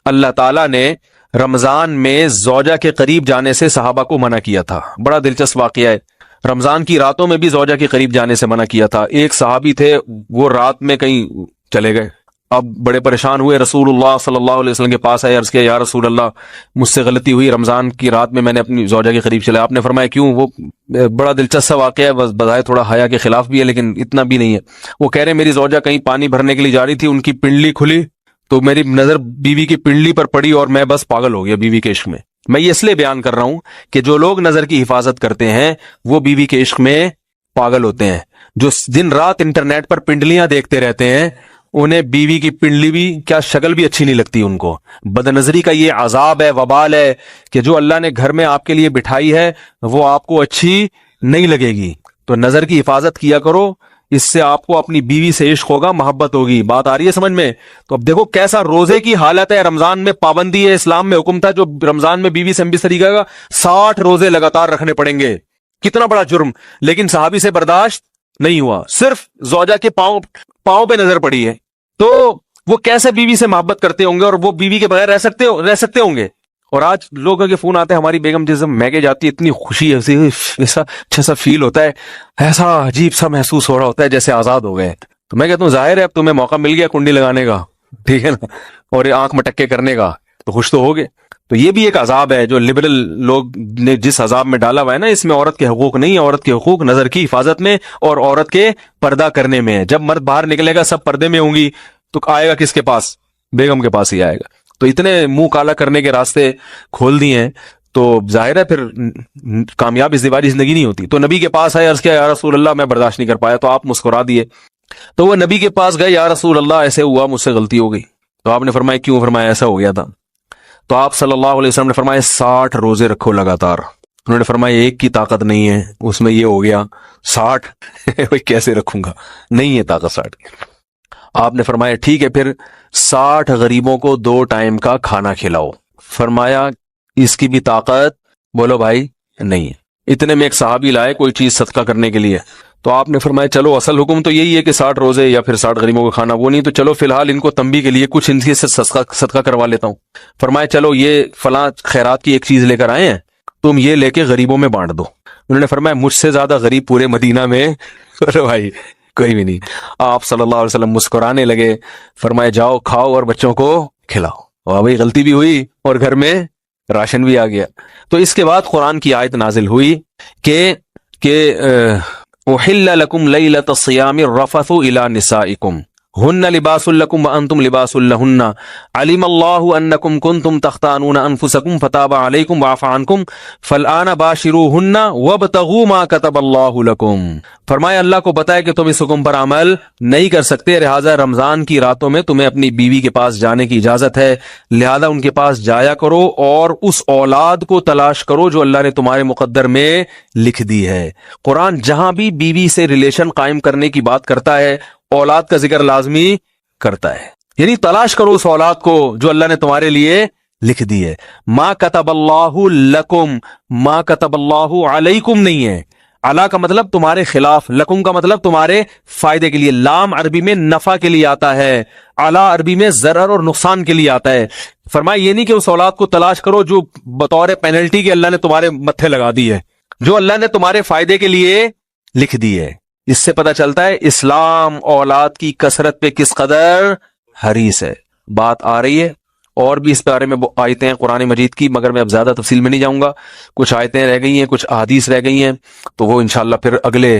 اللہ تعالیٰ نے رمضان میں زوجہ کے قریب جانے سے صحابہ کو منع کیا تھا. بڑا دلچسپ واقعہ ہے. رمضان کی راتوں میں بھی زوجہ کے قریب جانے سے منع کیا تھا. ایک صحابی تھے، وہ رات میں کہیں چلے گئے. اب بڑے پریشان ہوئے، رسول اللہ صلی اللہ علیہ وسلم کے پاس آئے، عرض کیا یا رسول اللہ مجھ سے غلطی ہوئی، رمضان کی رات میں نے اپنی زوجہ کے قریب چلا. آپ نے فرمایا کیوں؟ وہ بڑا دلچسپ واقعہ ہے، بس بظاہر تھوڑا حیا کے خلاف بھی ہے لیکن اتنا بھی نہیں ہے. وہ کہہ رہے میری زوجہ کہیں پانی بھرنے کے لیے جا رہی تھی، ان کی پنڈلی کھلی تو میری نظر بیوی کی پنڈلی پر پڑی اور میں بس پاگل ہو گیا بیوی کے عشق میں. میں یہ اس لیے بیان کر رہا ہوں کہ جو لوگ نظر کی حفاظت کرتے ہیں وہ بیوی کے عشق میں پاگل ہوتے ہیں. جو دن رات انٹرنیٹ پر پنڈلیاں دیکھتے رہتے ہیں انہیں بیوی کی پنڈلی بھی کیا شکل بھی اچھی نہیں لگتی ان کو. بد نظری کا یہ عذاب ہے، وبال ہے کہ جو اللہ نے گھر میں آپ کے لیے بٹھائی ہے وہ آپ کو اچھی نہیں لگے گی. تو نظر کی حفاظت کیا کرو، اس سے آپ کو اپنی بیوی سے عشق ہوگا، محبت ہوگی. بات آ رہی ہے سمجھ میں؟ تو اب دیکھو کیسا روزے کی حالت ہے. رمضان میں پابندی ہے، اسلام میں حکم تھا جو رمضان میں بیوی سے ہم بھی طریقہ کا 60 روزے لگاتار رکھنے پڑیں گے. کتنا بڑا جرم، لیکن صحابی سے برداشت نہیں ہوا. صرف زوجہ کے پاؤں پہ نظر پڑی ہے تو وہ کیسے بیوی سے محبت کرتے ہوں گے اور وہ بیوی کے بغیر رہ سکتے ہوں گے. اور آج لوگوں کے فون آتے ہیں، ہماری بیگم جس میگے جاتی ہے اتنی خوشی ہے، ایسا اچھا سا فیل ہوتا ہے، ایسا عجیب سا محسوس ہو رہا ہوتا ہے جیسے آزاد ہو گئے. تو میں کہتا ہوں ظاہر ہے اب تمہیں موقع مل گیا کنڈی لگانے کا، ٹھیک ہے نا، اور آنکھ مٹکے کرنے کا، تو خوش تو ہوگے. تو یہ بھی ایک عذاب ہے جو لبرل لوگ نے جس عذاب میں ڈالا ہوا ہے نا، اس میں عورت کے حقوق نہیں ہے. عورت کے حقوق نظر کی حفاظت میں اور عورت کے پردہ کرنے میں ہے. جب مرد باہر نکلے گا سب پردے میں ہوں گی تو آئے گا کس کے پاس؟ بیگم کے پاس ہی آئے گا. تو اتنے منہ کالا کرنے کے راستے کھول دیے ہیں تو ظاہر ہے پھر کامیاب ازدواجی زندگی نہیں ہوتی. تو نبی کے پاس آئے، عرض کیا یا رسول اللہ میں برداشت نہیں کر پایا. تو آپ مسکرا دیے. تو وہ نبی کے پاس گئے، یا رسول اللہ ایسے ہوا، مجھ سے غلطی ہو گئی. تو آپ نے فرمایا کیوں؟ فرمایا ایسا ہو گیا تھا. تو آپ صلی اللہ علیہ وسلم نے فرمایا 60 روزے رکھو لگاتار. انہوں نے فرمایا ایک کی طاقت نہیں ہے، اس میں یہ ہو گیا 60 کیسے رکھوں گا، نہیں ہے طاقت 60 کی. آپ نے فرمایا ٹھیک ہے پھر 60 غریبوں کو 2 ٹائم کا کھانا کھلاؤ. فرمایا اس کی بھی طاقت بولو بھائی نہیں ہے. اتنے میں ایک صحابی لائے کوئی چیز صدقہ کرنے کے لیے. تو آپ نے فرمایا چلو اصل حکم تو یہی ہے کہ 60 روزے یا پھر 60 غریبوں کا کھانا، وہ نہیں تو چلو فی الحال ان کو تنبیہ کے لیے کچھ ان سے صدقہ کروا لیتا ہوں. فرمایا چلو یہ فلاں خیرات کی ایک چیز لے کر آئے ہیں، تم یہ لے کے غریبوں میں بانٹ دو. انہوں نے فرمایا مجھ سے زیادہ غریب پورے مدینہ میں بھائی کوئی بھی نہیں. آپ صلی اللہ علیہ وسلم مسکرانے لگے، فرمایا جاؤ کھاؤ اور بچوں کو کھلاؤ. اور بھائی غلطی بھی ہوئی اور گھر میں راشن بھی آ گیا. تو اس کے بعد قرآن کی آیت نازل ہوئی کہ احل لکم لیلۃ الصیام الرفث الی نسائکم ہن لباس لکم وانتم لباس لہن علم اللہ انکم کنتم تختانون انفسکم فتاب علیکم وعفی عنکم فالآن باشروہن وابتغوا ما کتب اللہ لکم. فرمایا اللہ کو بتائے کہ تم اس حکم پر عمل نہیں کر سکتے، لہٰذا رمضان کی راتوں میں تمہیں اپنی بیوی کے پاس جانے کی اجازت ہے، لہذا ان کے پاس جایا کرو اور اس اولاد کو تلاش کرو جو اللہ نے تمہارے مقدر میں لکھ دی ہے. قرآن جہاں بھی بیوی سے ریلیشن قائم کرنے کی بات کرتا ہے اولاد کا ذکر لازمی کرتا ہے، یعنی تلاش کرو اس اولاد کو جو اللہ نے تمہارے لیے لکھ دی ہے. ما کتب اللہ لکم، ما کتب اللہ علیکم نہیں ہے. علا کا مطلب تمہارے خلاف، لکم کا مطلب تمہارے فائدے کے لیے. لام عربی میں نفع کے لیے آتا ہے، علا عربی میں ضرر اور نقصان کے لیے آتا ہے. فرمایا یہ نہیں کہ اس اولاد کو تلاش کرو جو بطور پینلٹی کے اللہ نے تمہارے متھے لگا دی ہے، جو اللہ نے تمہارے فائدے کے لیے لکھ دی ہے. اس سے پتہ چلتا ہے اسلام اولاد کی کثرت پہ کس قدر حریص ہے. بات آ رہی ہے اور بھی اس بارے میں آیتیں ہیں قرآن مجید کی، مگر میں اب زیادہ تفصیل میں نہیں جاؤں گا. کچھ آیتیں رہ گئی ہیں، کچھ احادیث رہ گئی ہیں، تو وہ انشاءاللہ پھر اگلے